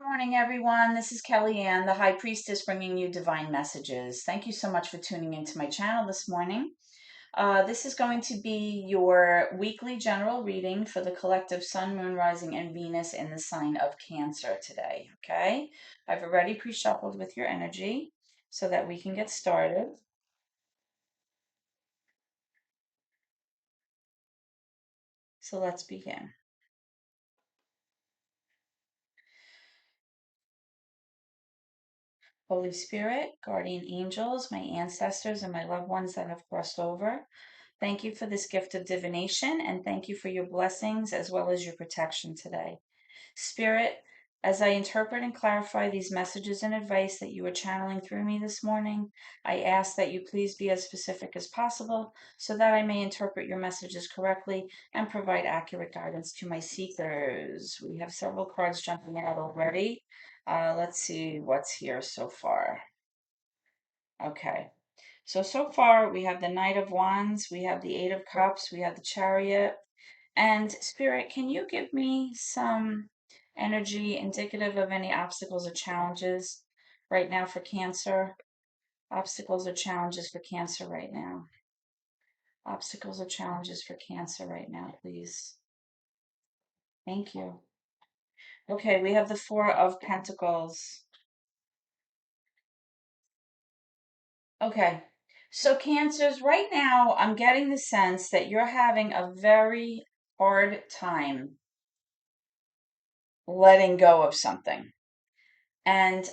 Good morning, everyone. This is Kellyanne, the High Priestess, bringing you divine messages. Thank you so much for tuning into my channel this morning. This is going to be your weekly general reading for the collective Sun, Moon, Rising, and Venus in the sign of Cancer today. Okay, I've already pre-shuffled with your energy so that we can get started. So let's begin. Holy Spirit, guardian angels, my ancestors, and my loved ones that have crossed over. Thank you for this gift of divination and thank you for your blessings as well as your protection today. Spirit, as I interpret and clarify these messages and advice that you are channeling through me this morning, I ask that you please be as specific as possible so that I may interpret your messages correctly and provide accurate guidance to my seekers. We have several cards jumping out already. Let's see what's here so far. Okay. So far we have the Knight of Wands, we have the Eight of Cups, we have the Chariot. And Spirit, can you give me some energy indicative of any obstacles or challenges right now for Cancer? Obstacles or challenges for Cancer right now? Obstacles or challenges for Cancer right now, please. Thank you. Okay, we have the Four of Pentacles. Okay. So Cancers, right now, I'm getting the sense that you're having a very hard time letting go of something. And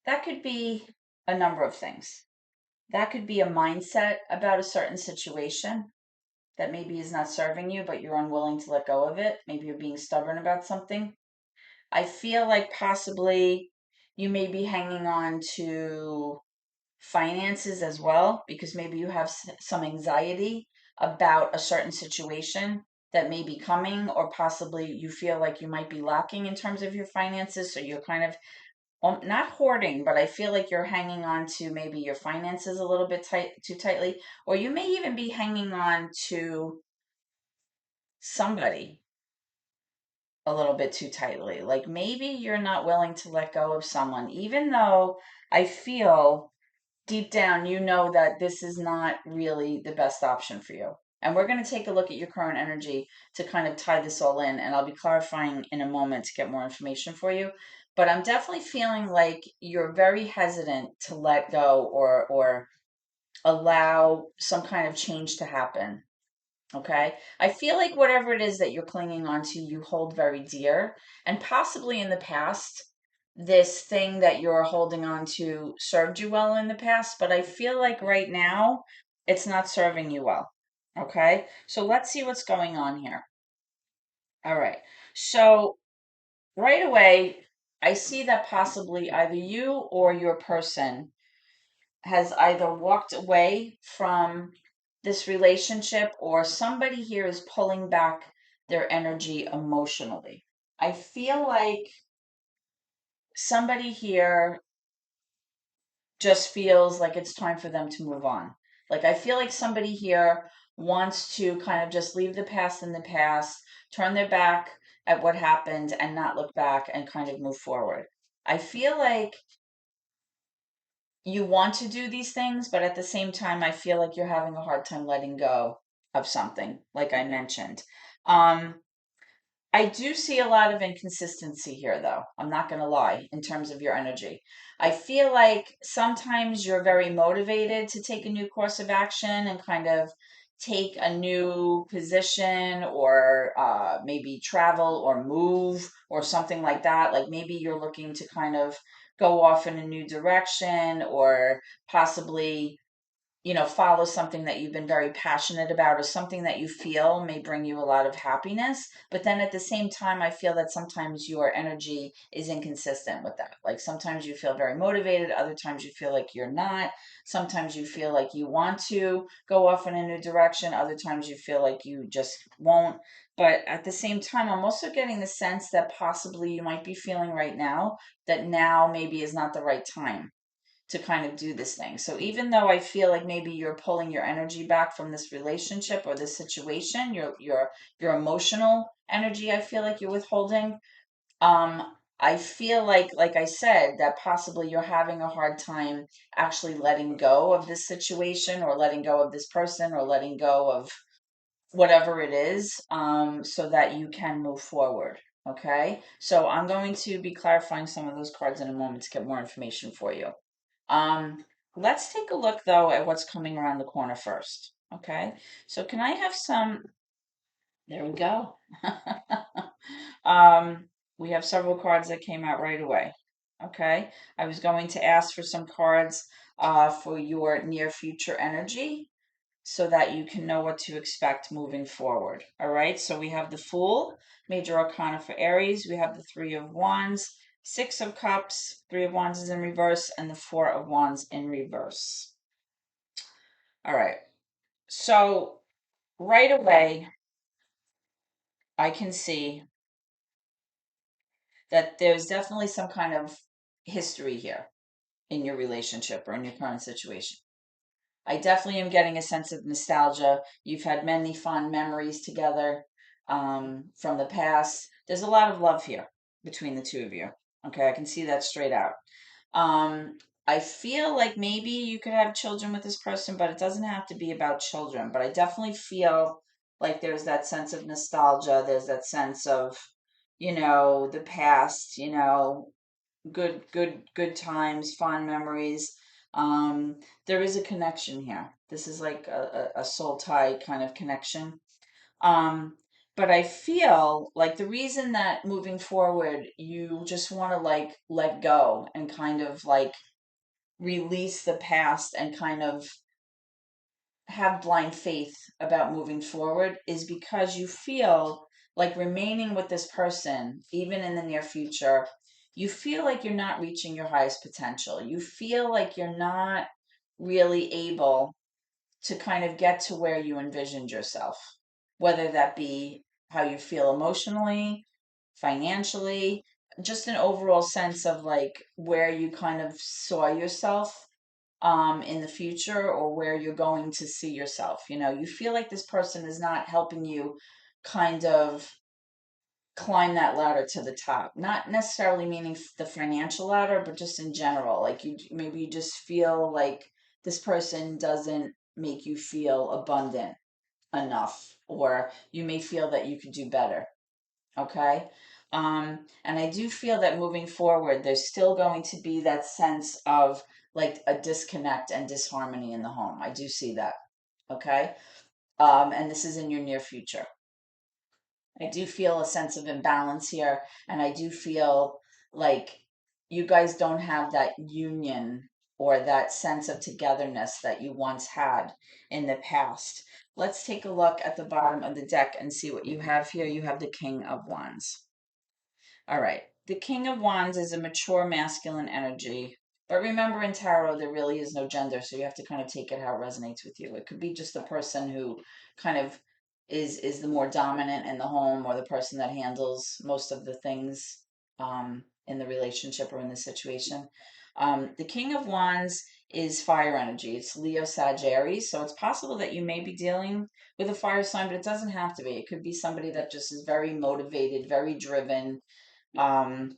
that could be a number of things. That could be a mindset about a certain situation that maybe is not serving you, but you're unwilling to let go of it. Maybe you're being stubborn about something. I feel like possibly you may be hanging on to finances as well, because maybe you have some anxiety about a certain situation that may be coming, or possibly you feel like you might be lacking in terms of your finances. So you're kind of not hoarding, but I feel like you're hanging on to maybe your finances a little bit too tightly, or you may even be hanging on to somebody a little bit too tightly. Like maybe you're not willing to let go of someone, even though I feel deep down you know that this is not really the best option for you. And we're going to take a look at your current energy to kind of tie this all in. And I'll be clarifying in a moment to get more information for you. But I'm definitely feeling like you're very hesitant to let go or allow some kind of change to happen. Okay. I feel like whatever it is that you're clinging on to, you hold very dear. And possibly in the past, this thing that you're holding on to served you well in the past, but I feel like right now it's not serving you well. Okay. So let's see what's going on here. All right. So right away, I see that possibly either you or your person has either walked away from this relationship or somebody here is pulling back their energy emotionally. I feel like somebody here just feels like it's time for them to move on. Like I feel like somebody here wants to kind of just leave the past in the past, turn their back at what happened and not look back and kind of move forward. I feel like you want to do these things, but at the same time, I feel like you're having a hard time letting go of something, like I mentioned. Um, I do see a lot of inconsistency here, though. I'm not going to lie in terms of your energy. I feel like sometimes you're very motivated to take a new course of action and kind of take a new position or maybe travel or move or something like that. Like maybe you're looking to kind of go off in a new direction or possibly follow something that you've been very passionate about or something that you feel may bring you a lot of happiness. But then at the same time, I feel that sometimes your energy is inconsistent with that. Like sometimes you feel very motivated, other times you feel like you're not. Sometimes you feel like you want to go off in a new direction, other times you feel like you just won't. But at the same time, I'm also getting the sense that possibly you might be feeling right now that now maybe is not the right time to kind of do this thing. So even though I feel like maybe you're pulling your energy back from this relationship or this situation, your emotional energy, I feel like you're withholding. Um, I feel like I said, that possibly you're having a hard time actually letting go of this situation, or letting go of this person, or letting go of whatever it is, so that you can move forward. Okay, so I'm going to be clarifying some of those cards in a moment to get more information for you. Um, let's take a look though at what's coming around the corner first. Okay, so can I have some? There we go. um, we have several cards that came out right away. Okay, I was going to ask for some cards for your near future energy, so that you can know what to expect moving forward. All right, so we have the Fool, major arcana for Aries. We have the Three of Wands, Six of Cups, Three of Wands is in reverse, and the Four of Wands in reverse. All right, so right away, I can see that there's definitely some kind of history here in your relationship or in your current situation. I definitely am getting a sense of nostalgia. You've had many fond memories together, from the past. There's a lot of love here between the two of you. Okay, I can see that straight out. I feel like maybe you could have children with this person, but it doesn't have to be about children. But I definitely feel like there's that sense of nostalgia. There's that sense of, the past, good times, fond memories. There is a connection here. This is like a soul tie kind of connection. Um, but I feel like the reason that moving forward, you just want to like let go and kind of like release the past and kind of have blind faith about moving forward, is because you feel like remaining with this person, even in the near future, you feel like you're not reaching your highest potential. You feel like you're not really able to kind of get to where you envisioned yourself, whether that be how you feel emotionally, financially, just an overall sense of like where you kind of saw yourself in the future, or where you're going to see yourself. You feel like this person is not helping you kind of climb that ladder to the top. Not necessarily meaning the financial ladder, but just in general. Like maybe you just feel like this person doesn't make you feel abundant enough, or you may feel that you could do better. Okay. And I do feel that moving forward, there's still going to be that sense of like a disconnect and disharmony in the home. I do see that. Okay. And this is in your near future. I do feel a sense of imbalance here, and I do feel like you guys don't have that union or that sense of togetherness that you once had in the past. Let's take a look at the bottom of the deck and see what you have here. You have the King of Wands. All right. The King of Wands is a mature masculine energy. But remember, in tarot, there really is no gender, so you have to kind of take it how it resonates with you. It could be just the person who kind of is the more dominant in the home, or the person that handles most of the things in the relationship or in the situation. The King of Wands is fire energy. It's Leo Sagittarius, so it's possible that you may be dealing with a fire sign, but it doesn't have to be. It could be somebody that just is very motivated, very driven, um,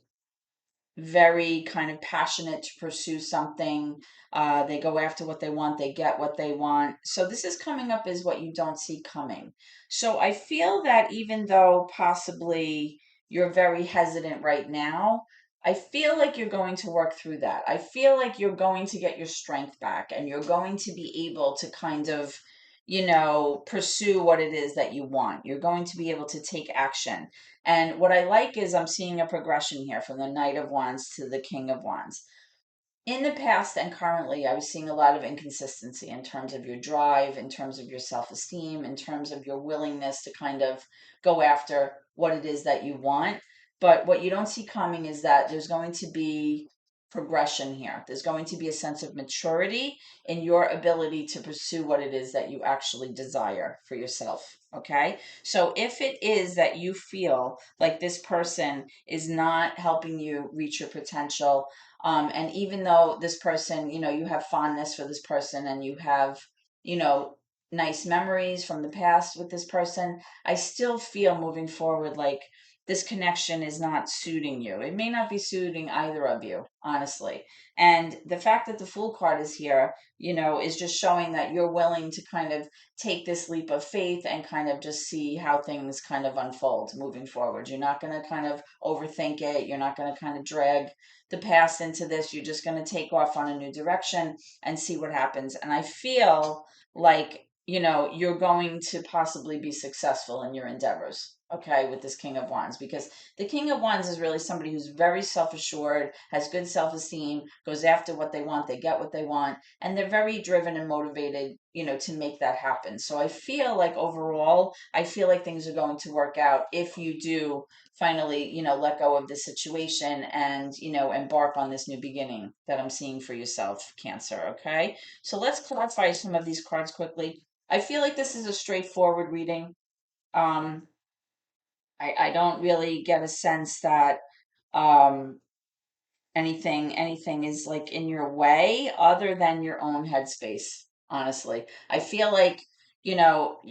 very kind of passionate to pursue something. They go after what they want, they get what they want. So this is coming up as what you don't see coming. So I feel that even though possibly you're very hesitant right now, I feel like you're going to work through that. I feel like you're going to get your strength back, and you're going to be able to kind of, pursue what it is that you want. You're going to be able to take action. And what I like is I'm seeing a progression here from the Knight of Wands to the King of Wands. In the past and currently, I was seeing a lot of inconsistency in terms of your drive, in terms of your self esteem, in terms of your willingness to kind of go after what it is that you want. But what you don't see coming is that there's going to be progression here. There's going to be a sense of maturity in your ability to pursue what it is that you actually desire for yourself. Okay. So if it is that you feel like this person is not helping you reach your potential, and even though this person, you have fondness for this person, and you have, you know, nice memories from the past with this person, I still feel moving forward like this connection is not suiting you. It may not be suiting either of you, honestly. And the fact that the Fool card is here, is just showing that you're willing to kind of take this leap of faith and kind of just see how things kind of unfold moving forward. You're not going to kind of overthink it. You're not going to kind of drag the past into this. You're just going to take off on a new direction and see what happens. And I feel like, you're going to possibly be successful in your endeavors, okay, with this King of Wands, because the King of Wands is really somebody who's very self-assured, has good self-esteem, goes after what they want, they get what they want, and they're very driven and motivated, to make that happen. So I feel like overall, I feel like things are going to work out if you do finally, let go of this situation and, embark on this new beginning that I'm seeing for yourself, Cancer, okay? So let's clarify some of these cards quickly. I feel like this is a straightforward reading. Um, I don't really get a sense that um anything is like in your way other than your own headspace, honestly. I feel like, you know,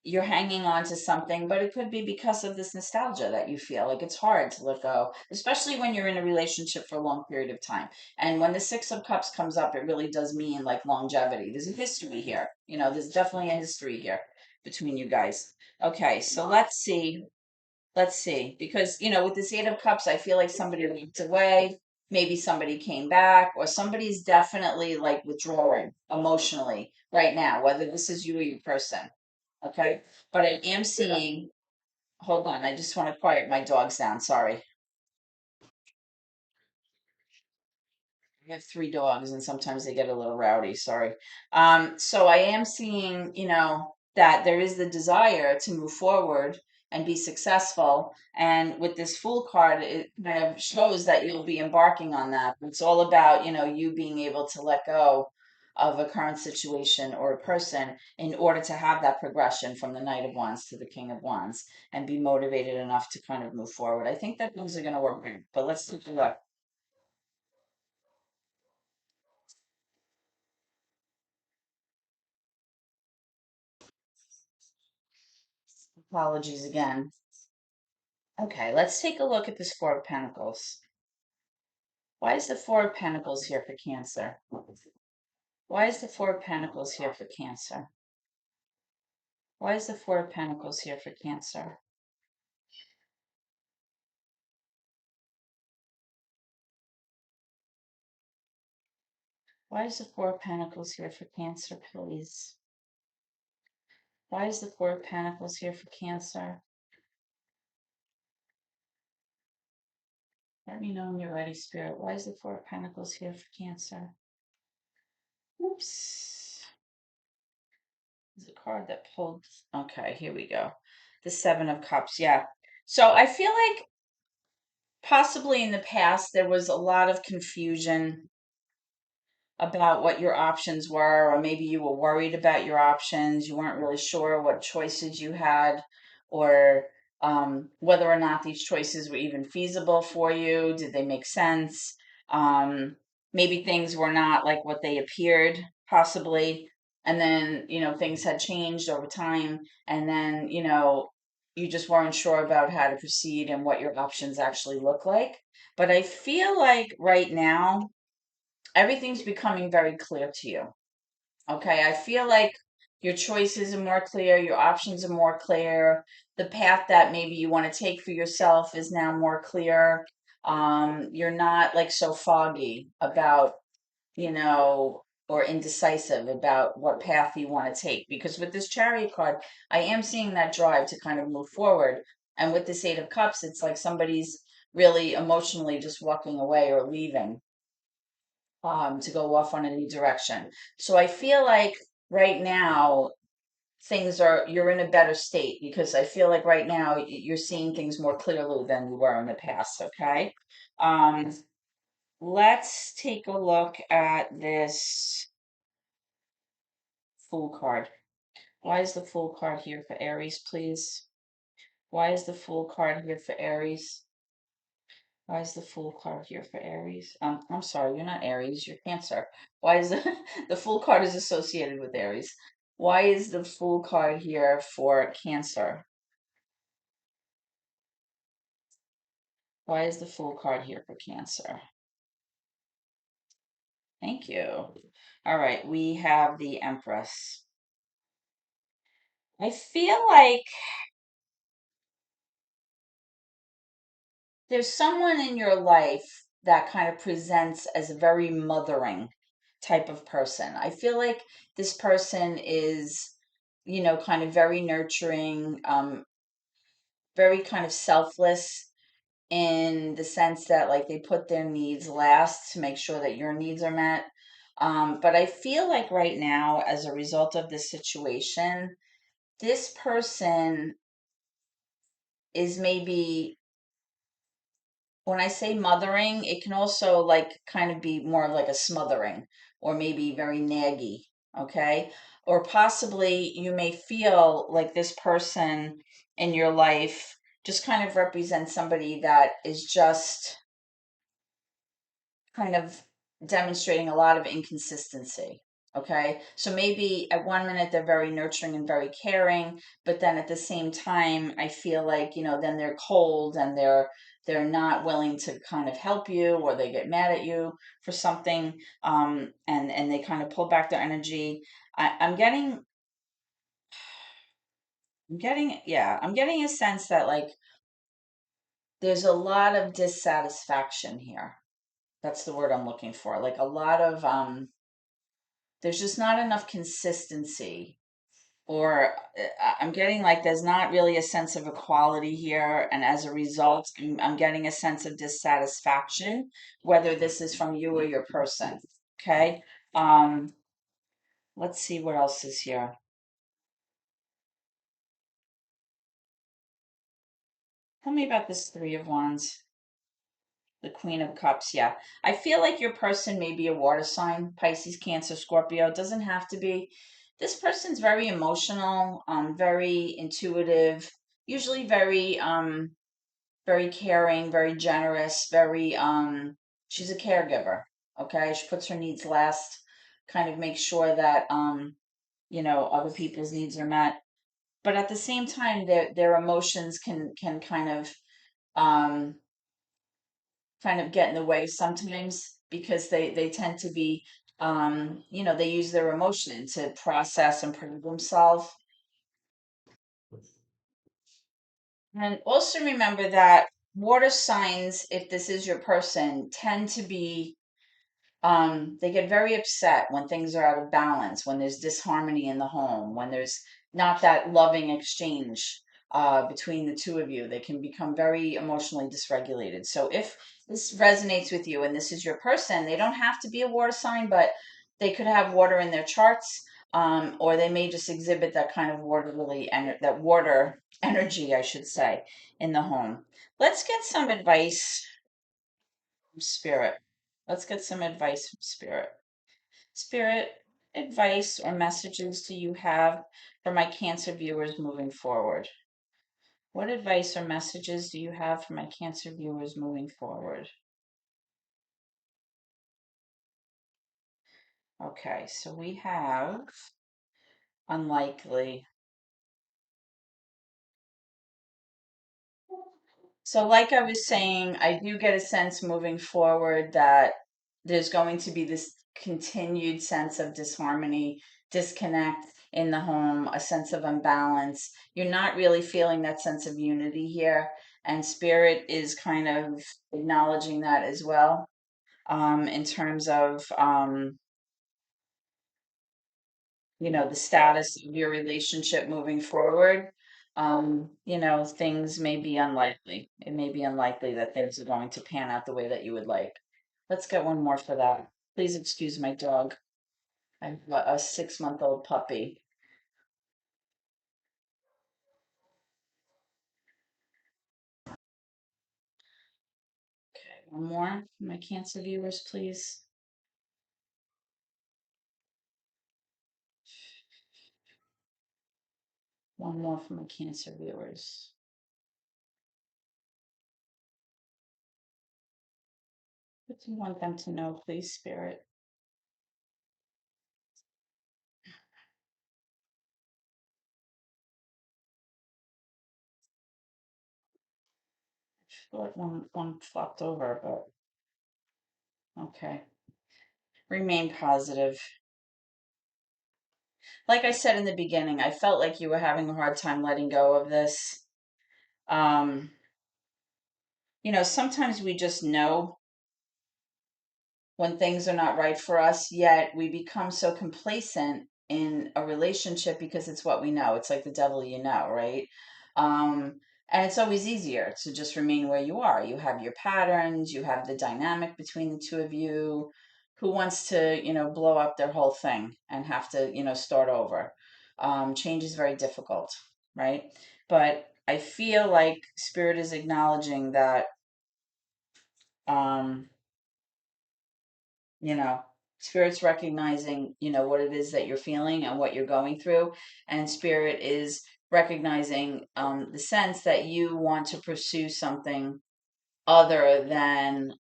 you're hanging on to something, but it could be because of this nostalgia that you feel like it's hard to let go, especially when you're in a relationship for a long period of time. And when the Six of Cups comes up, it really does mean like longevity. There's a history here. There's definitely a history here between you guys. Okay, so let's see, because with this Eight of Cups, I feel like somebody walked away, maybe somebody came back, or somebody's definitely like withdrawing emotionally right now, whether this is you or your person. Okay, but I am seeing. Hold on, I just want to quiet my dogs down. Sorry, I have three dogs, and sometimes they get a little rowdy. Sorry. So I am seeing, that there is the desire to move forward and be successful. And with this Fool card, it kind of shows that you'll be embarking on that. It's all about, you being able to let go of a current situation or a person in order to have that progression from the Knight of Wands to the King of Wands and be motivated enough to kind of move forward. I think that things are going to work, but let's take a look. Apologies again. Okay, let's take a look at this Four of Pentacles. Why is the Four of Pentacles here for Cancer? Why is the Four of Pentacles here for Cancer? Why is the Four of Pentacles here for Cancer? Why is the Four of Pentacles here for Cancer, please? Why is the Four of Pentacles here for Cancer? Let me know when you're ready, Spirit. Why is the Four of Pentacles here for Cancer? Oops. There's a card that pulled. Okay, here we go. The Seven of Cups. Yeah. So I feel like possibly in the past there was a lot of confusion about what your options were, or maybe you were worried about your options. You weren't really sure what choices you had, or whether or not these choices were even feasible for you. Did they make sense? Maybe things were not like what they appeared, possibly. And then, things had changed over time. And then, you just weren't sure about how to proceed and what your options actually look like. But I feel like right now, everything's becoming very clear to you. Okay, I feel like your choices are more clear, your options are more clear, the path that maybe you want to take for yourself is now more clear. You're not like so foggy about, or indecisive about what path you want to take. Because with this Chariot card, I am seeing that drive to kind of move forward. And with this Eight of Cups, it's like somebody's really emotionally just walking away or leaving, to go off on a new direction. So I feel like right now you're in a better state, because I feel like right now you're seeing things more clearly than you were in the past. Okay. Um, let's take a look at this Fool card. Why is the Fool card here for Aries, please? Why is the Fool card here for Aries? Why is the Fool card here for Aries? I'm sorry, you're not Aries, you're Cancer. Why is the the Fool card is associated with Aries? Why is the Fool card here for Cancer? Why is the Fool card here for Cancer? Thank you. All right, we have the Empress. I feel like there's someone in your life that kind of presents as a very mothering type of person. I feel like this person is, kind of very nurturing, very kind of selfless in the sense that like they put their needs last to make sure that your needs are met. But I feel like right now, as a result of this situation, this person is maybe, when I say mothering, it can also like kind of be more of like a smothering or maybe very naggy, okay? Or possibly you may feel like this person in your life just kind of represents somebody that is just kind of demonstrating a lot of inconsistency. Okay. So maybe at one minute they're very nurturing and very caring, but then at the same time, I feel like, then they're cold and they're not willing to kind of help you, or they get mad at you for something, and they kind of pull back their energy. I'm getting a sense that like there's a lot of dissatisfaction here. That's the word I'm looking for. Like a lot of there's just not enough consistency, or I'm getting like there's not really a sense of equality here, and as a result I'm getting a sense of dissatisfaction, whether this is from you or your person. Okay. um let's see what else is here. Tell me about this Three of Wands. The Queen of Cups, yeah. I feel like your person may be a water sign, Pisces, Cancer, Scorpio. It doesn't have to be. This person's very emotional, very intuitive, usually very caring, very generous, very she's a caregiver. Okay. She puts her needs last, kind of makes sure that other people's needs are met. But at the same time, their emotions can um kind of get in the way sometimes, because they tend to be, they use their emotion to process and prove themselves. And also remember that water signs, if this is your person, tend to be, they get very upset when things are out of balance, when there's disharmony in the home, when there's not that loving exchange between the two of you. They can become very emotionally dysregulated. So if this resonates with you and this is your person, they don't have to be a water sign, but they could have water in their charts, or they may just exhibit that kind of that water energy, I should say, in the home. Let's get some advice from Spirit. Let's get some advice from Spirit. Spirit, advice or messages do you have for my Cancer viewers moving forward? What advice or messages do you have for my Cancer viewers moving forward? Okay, so we have unlikely. So, like I was saying, I do get a sense moving forward that there's going to be this continued sense of disharmony, disconnect in the home, a sense of imbalance. You're not really feeling that sense of unity here, and Spirit is kind of acknowledging that as well, in terms of, the status of your relationship moving forward. Things may be unlikely. It may be unlikely that things are going to pan out the way that you would like. Let's get one more for that. Please excuse my dog. I have a 6-month-old puppy. Okay, one more for my Cancer viewers, please. One more for my Cancer viewers. What do you want them to know, please, Spirit? thought one flopped over, but okay. Remain positive. Like I said in the beginning, I felt like you were having a hard time letting go of this. Um, sometimes we just know when things are not right for us, yet we become so complacent in a relationship because it's what we know. It's like the devil you know, right? Um, and it's always easier to just remain where you are. You have your patterns, you have the dynamic between the two of you. Who wants to, blow up their whole thing and have to, start over? Change is very difficult, right? But I feel like Spirit is acknowledging that um, you know spirit's recognizing what it is that you're feeling and what you're going through, and spirit is recognizing the sense that you want to pursue something other than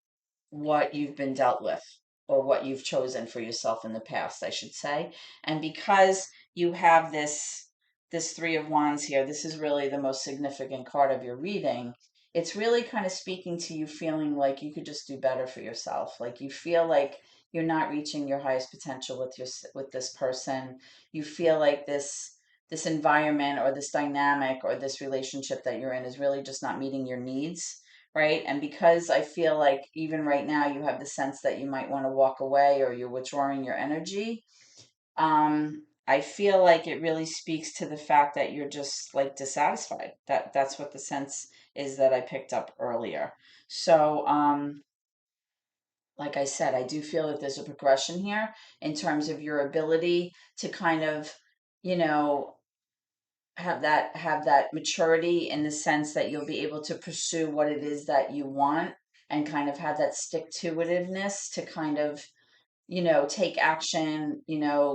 what you've been dealt with, or what you've chosen for yourself in the past, I should say. And because you have this three of wands here, this is really the most significant card of your reading. It's really kind of speaking to you feeling like you could just do better for yourself, like you feel like you're not reaching your highest potential with this person. You feel like this environment or this dynamic or this relationship that you're in is really just not meeting your needs, right? And because I feel like even right now you have the sense that you might want to walk away or you're withdrawing your energy, I feel like it really speaks to the fact that you're just like dissatisfied. That's what the sense is that I picked up earlier. So, like I said, I do feel that there's a progression here in terms of your ability to kind of, you know, have that maturity in the sense that you'll be able to pursue what it is that you want, and kind of have that stick to itiveness to kind of take action,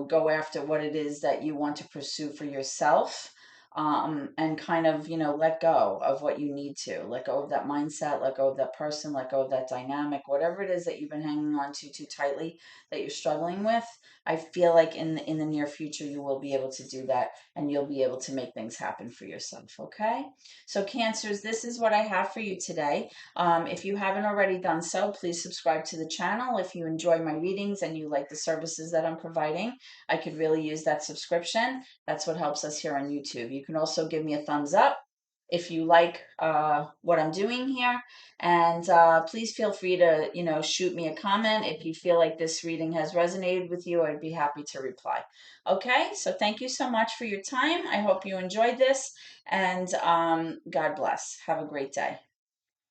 go after what it is that you want to pursue for yourself. And kind of, let go of what you need to. Let go of that mindset, let go of that person, let go of that dynamic, whatever it is that you've been hanging on to too tightly that you're struggling with. I feel like in the near future you will be able to do that, and you'll be able to make things happen for yourself, okay? So Cancers, this is what I have for you today. If you haven't already done so, please subscribe to the channel. If you enjoy my readings and you like the services that I'm providing, I could really use that subscription. That's what helps us here on YouTube. You can also give me a thumbs up if you like what I'm doing here. And please feel free to, shoot me a comment. If you feel like this reading has resonated with you, I'd be happy to reply. Okay, so thank you so much for your time. I hope you enjoyed this, and God bless. Have a great day.